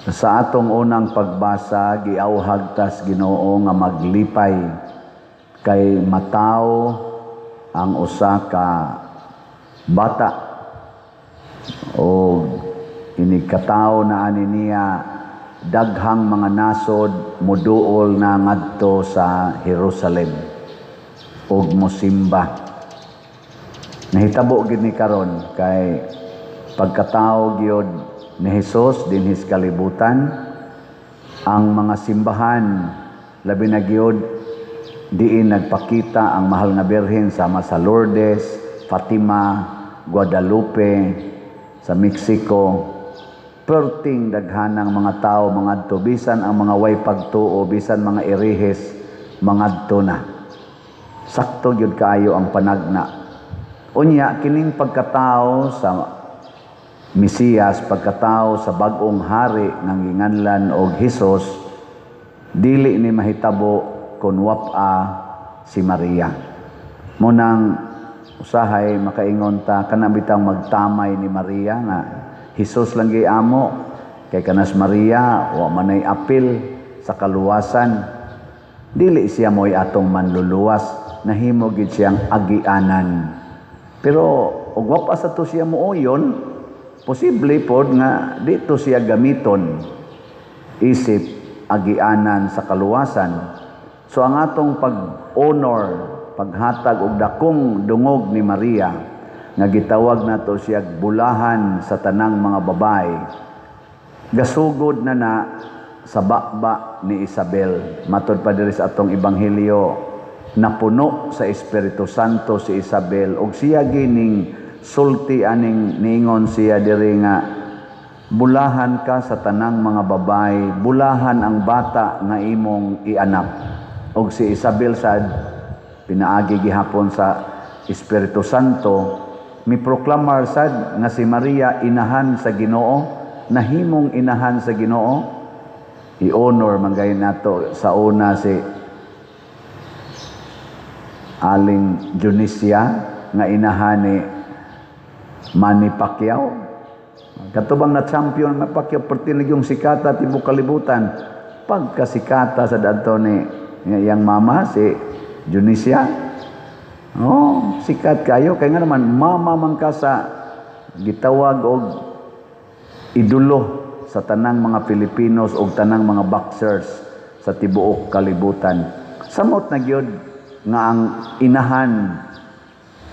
Sa atong unang pagbasa, giawhag tas Ginoo nga maglipay kay mataw ang usa ka bata o inikataw na ani niya daghang mga nasod muduol na ngadto sa Jerusalem ug mosimba. Nahitabo gid ni karon kay pagkatao gyud ni Hesus dinhis kalibutan, ang mga simbahan labi na gyud diin nagpakita ang mahal nga birhen sama sa Lourdes, Fatima, Guadalupe, sa Mexico. Perting daghanang mga tao mangadto bisan ang mga way pagtuo, bisan mga irihes mangadto na. Sakto gyud kaayo ang panagna. Unya kining pagkatao sa Mesiyas, pagkatao sa bag-ong hari ng ginganlan og Hesus, dili ni mahitabo kun wapa si Maria. Munang usahay makaingon ta kana bitang magtamay ni Maria nga Hesus lang amo kay kanas Maria wa manay apil sa kaluwasan. Dili siya moy atong manluluwas, nahimo gid siyang agianan. Pero og wapa sa to siya muuyon, posible pod nga dito siya gamiton isip agianan sa kaluwasan. So ang atong pag-honor, paghatag og dakong dungog ni Maria nga gitawag nato siya bulahan sa tanang mga babae, gasugod na sa bakba ni Isabel. Matod pa diri sa atong ebanghelyo, napuno sa Espiritu Santo si Isabel ug siya gining sulti aning ningon siya diri nga bulahan ka sa tanang mga babae, bulahan ang bata nga imong ianak. Og si Isabel sad pinaagi gihapon sa Espiritu Santo, miproklamar sad nga si Maria inahan sa Ginoo, nahimong inahan sa Ginoo. I-honor man gayud nato sa una si Aling Dionisia nga inahan ni Manny Pacquiao. Katubang na champion na Pacquiao, pertinig yung sikata tibok kalibutan. Pagkasikata sa dato ni yang mama si Dionisia, oh, sikat kayo kay nga naman mama man ka sa gitawag og idolo sa tanang mga Pilipinos og tanang mga boxers sa tibuok kalibutan. Samot na gyud nga ang inahan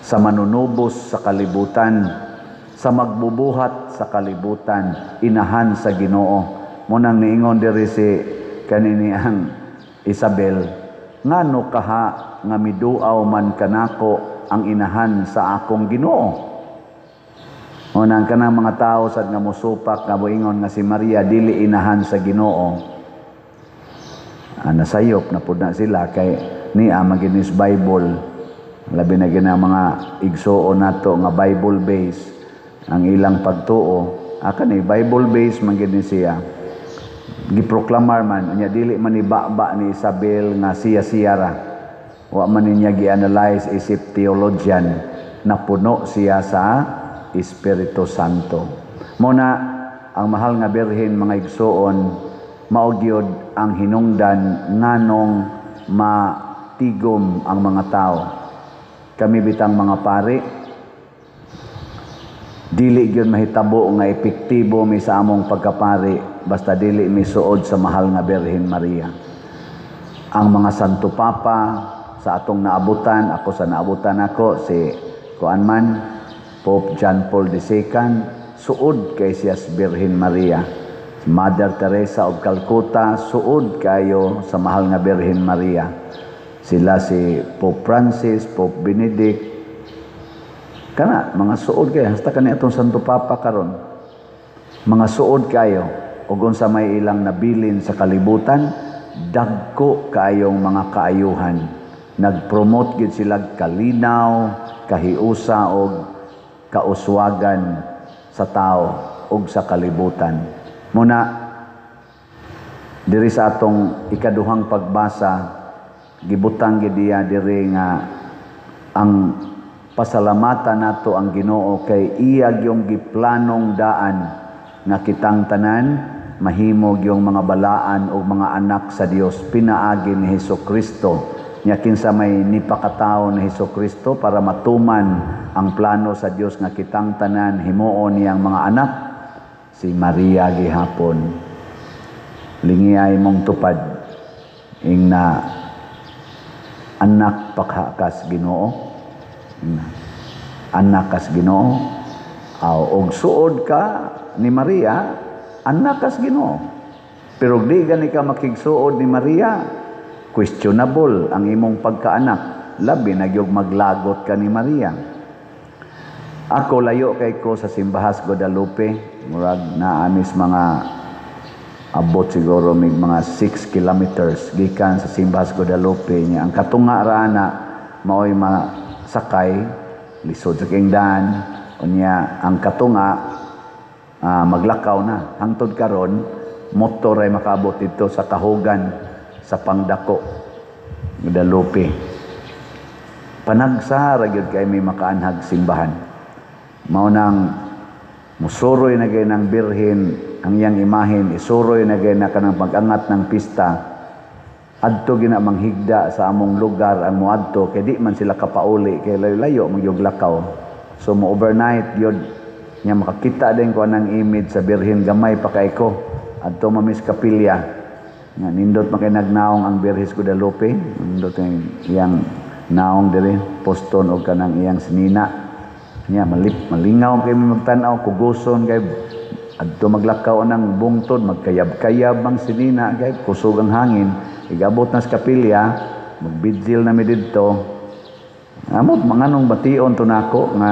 sa manunubos sa kalibutan, sa magbubuhat sa kalibutan, inahan sa Ginoo. Munang niingon diri si kanini ang Isabel, ngano kaha nga miduaw man kanako ang inahan sa akong Ginoo. Munang kanang mga tao sad nga mosupak nga moingon nga si Maria dili inahan sa Ginoo, nasayop na pud na sila kay niya maginis Bible. Labi na gina mga igsuon nato nga Bible base ang ilang pagtuo. Ni Bible base man gid siya. Giproklamar man nya dili man ibaba ni Isabel nga siya ra. Wa man niya gi-analyze isip theologian, napuno siya sa Espiritu Santo. Muna ang mahal nga birhen mga igsuon mao gyud ang hinungdan nganong matigom ang mga tao. Kami bitang mga pari, dili gyud mahitabo nga epektibo mi sa among pagkapari basta dili mi suod sa mahal nga Birhen Maria. Ang mga Santo Papa sa atong naabutan, ako sa naabutan ako si kuan man Pope John Paul II, suod kay siya sa Birhen Maria. Mother Teresa of Calcutta, suod kayo sa mahal nga Birhen Maria. Sila si Pope Francis, Pope Benedict, kana mga suod kayo hasta kani atong Santo Papa karon, mga suod kayo ug unsa may ilang nabilin sa kalibutan, dagko kayong mga kaayuhan. Nagpromote gid sila kalinaw, kahiusa og kauswagan sa tao ug sa kalibutan. Muna diri sa atong ikaduhang pagbasa, gibutang gid diya diri nga ang pasalamatan nato ang Ginoo kay iya gyung giplanong daan nga kitang tanan mahimog yung mga balaan o mga anak sa Dios pinaagi ni Hesukristo. Nya kinsa may nipakatao ni Hesukristo para matuman ang plano sa Dios nga kitang tanan himuon niyang mga anak, si Maria gihapon. Lingiay mong tupad ing na anak pakhakas Ginoo. Anak kas Ginoo. Og suod ka ni Maria, anak kas Ginoo. Pero di gani ka makigsuod ni Maria, questionable ang imong pagkaanak. Labi na gyud maglagot ka ni Maria. Ako layo kay ko sa Simbahas Guadalupe, murag naanis mga abot siguro mig mga 6 kilometers gikan sa Simbahas Guadalupe niya. Ang katunga ra na maoy masakay lisod sa kingdan unya ang katunga maglakaw na hangtod karon motor ay makaabot dito sa kahugan sa Pangdako Guadalupe. Panagsa ra gyud kay may makaanhag simbahan. Mao nang musuroy na gay ng birhen ang iyang imahen, isuroy na gay na kanang pag-angat ng pista. Adto gina manghigda sa among lugar ang muadto kay di man sila kapauli kay layo-layo magyog lakaw. So mo overnight gyud nya makakita din ko anang image sa birhen gamay pa kay ko adto mamis kapilya. Nga nindot man kay nagnaong ang Birhes Guadalupe, nindot ang iyang naong diri poston og kanang iyang sinina. Nya malingaw kay magtan-aw kuguson kay adto maglakaw ng bungtod magkayab-kayab ang sinina kay kusog ang hangin. Igabot na sa kapilya, magbidjil na mi didto. Amot manganong bation to nako nga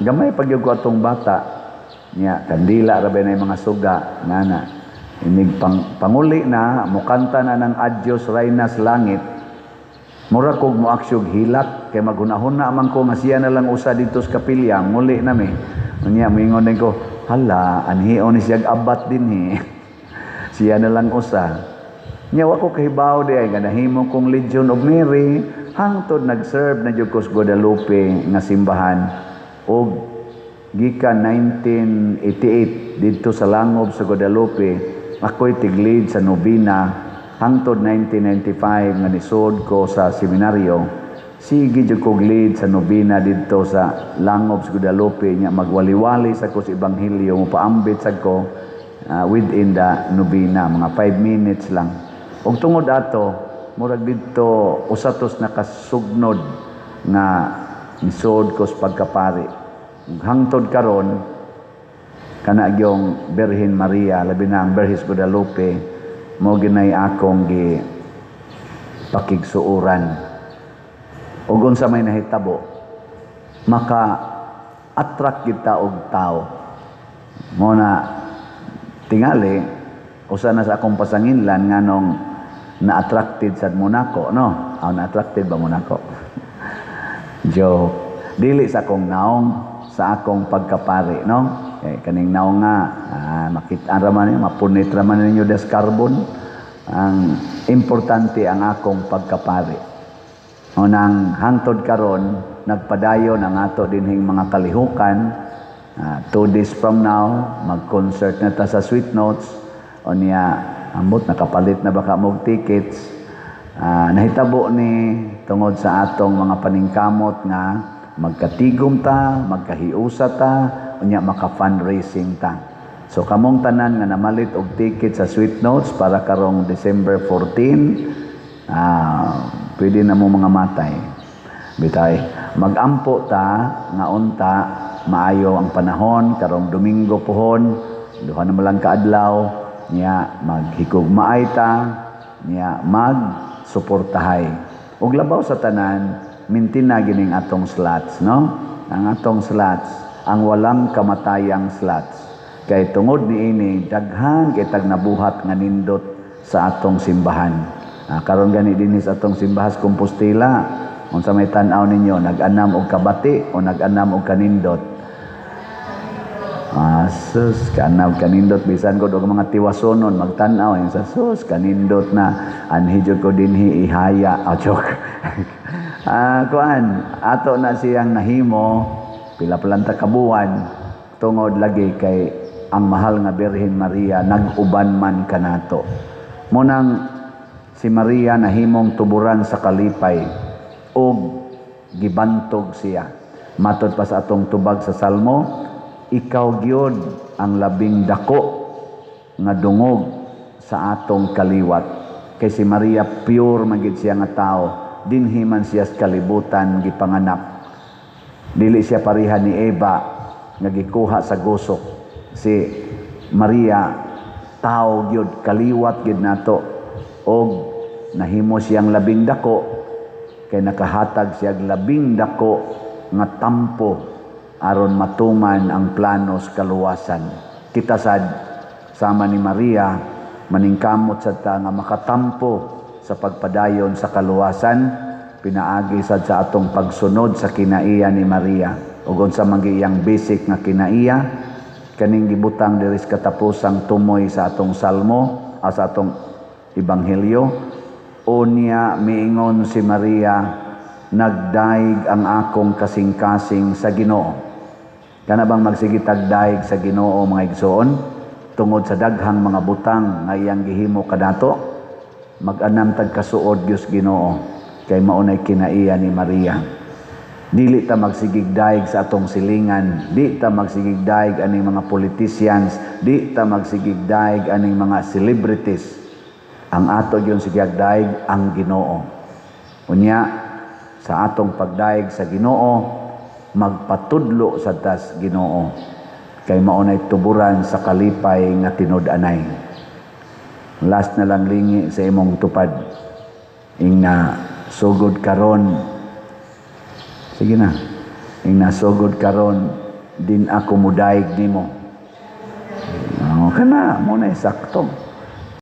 gamay pagyud ko atong bata. Nya kandila ra bay na mga suga nana. Inig panguli na mukanta na ng Adios Reynas Langit. Mura kog mo aksyog hilak kay maghunahon na man ko nga siya na lang usa dito sa kapilya, muli na mi. Unya moingon din ko, hala, anhion ni siya abat din hi. Siya na lang usa. Nya wa ko kahibaw di ay nga nahimo kong Legion of Mary hangtod nag-serve na jud ko sa Guadalupe nga simbahan og gikan 1988 dito sa Langob sa Guadalupe ako'y tiglid sa nobina hangtod 1995 nga nisod ko sa seminaryo. Sige jud ko lead sa nobina dito sa Langob sa Guadalupe nya magwaliwali sa ko sa ebanghelyo mo paambit sad ko within the nobina mga 5 minutes lang. Og tungod ato murag dito usatos nakasugnod nga nisod ko sa pagkapari. Hangtod karon kana gyong Birhen Maria labi na ang Birhes Guadalupe mo ginay akong gi pakigsuoran. Ug unsa may nahitabo maka attract kita og tao. Mo na tingali usa na sa akong pasanginlan nganong na-attracted sad mo nako no. Na-attracted ba mo nako? Joke. Dili sa akong naong sa akong pagkapari no. Kay kaning naong nga makita ra man mapunit ra man ninyo des carbon. Ang importante ang akong pagkapari. Unang hangtod karon nagpadayon ang ato dinhing mga kalihukan. 2 days from now mag-concert na ta sa Sweet Notes. Unya ambot nakapalit na baka mog tickets. Nahitabo ni tungod sa atong mga paningkamot nga magkatigom ta, magkahiusa ta, unya maka-fundraising ta. So kamong tanan nga namalit og ticket sa Sweet Notes para karong December 14, pwede na mo mga matay. Bitay, magampo ta nga unta maayo ang panahon karong Domingo pohon, duha na lang kaadlaw nya maghikugmaay ta nya magsuportahay. Og labaw sa tanan mintina gining atong slots no. Ang atong slots ang walang kamatayang slots. Kay tungod niini daghan kay tag nabuhat nga nindot sa atong simbahan. Karon gani dinhi sa atong simbahas Compostela, unsa may tan-aw ninyo nag-anam og kabati o nag-anam og kanindot? Sus, kanam kanindot bisan ko og mga tiwasonon magtan-aw sa sus kanindot na anhi jud ko dinhi ihaya. Joke. Kuan ato na siyang nahimo pila planta kabuwan tungod lagi kay ang mahal nga Birhen Maria nag-uban man kanato. Munang si Maria nahimong tuburan sa kalipay ug gibantog siya. Matod pa sa atong tubag sa Salmo, ikaw gyud ang labing dako nga dungog sa atong kaliwat. Kay si Maria pure magid siya nga tao, dinhi man siya sa kalibutan gipanganak. Dili siya pareha ni Eva nga gikuha sa gusok. Si Maria tao gyud, kaliwat gyud nato, og nahimo siyang labing dako kay nakahatag siya labing dako nga tampo aron matuman ang planos kaluwasan. Kita sad sama ni Maria maningkamot sad ta nga makatampo sa pagpadayon sa kaluwasan, pinaagi sad sa atong pagsunod sa kinaiya ni Maria. Ug unsa man giyang basic nga kinaiya kaning gibutang diri sa katapusang tumoy sa atong salmo sa atong ebanghelyo. Unya miingon si Maria, nagdaig ang akong kasing-kasing sa Ginoo. Kana bang magsigitag daig sa Ginoo mga igsoon tungod sa daghang mga butang nga iyang gihimo kanato, mag-anam tag kasuod Dios Ginoo kay maunay kinaiya ni Maria. Dili ta magsigig daig sa atong silingan, di ta magsigig daig aning mga politicians, di ta magsigig daig aning mga celebrities. Ang ato yun sigig daig ang Ginoo. Unya sa atong pagdaig sa Ginoo, magpatudlo sa tas Ginoo kay maunay tuburan sa kalipay nga tinud-anay. Last na lang lingi sa imong tupad ing na sugod karon, sige na, ing na sugod karon din ako mudaig nimo. Kana mo na sakto.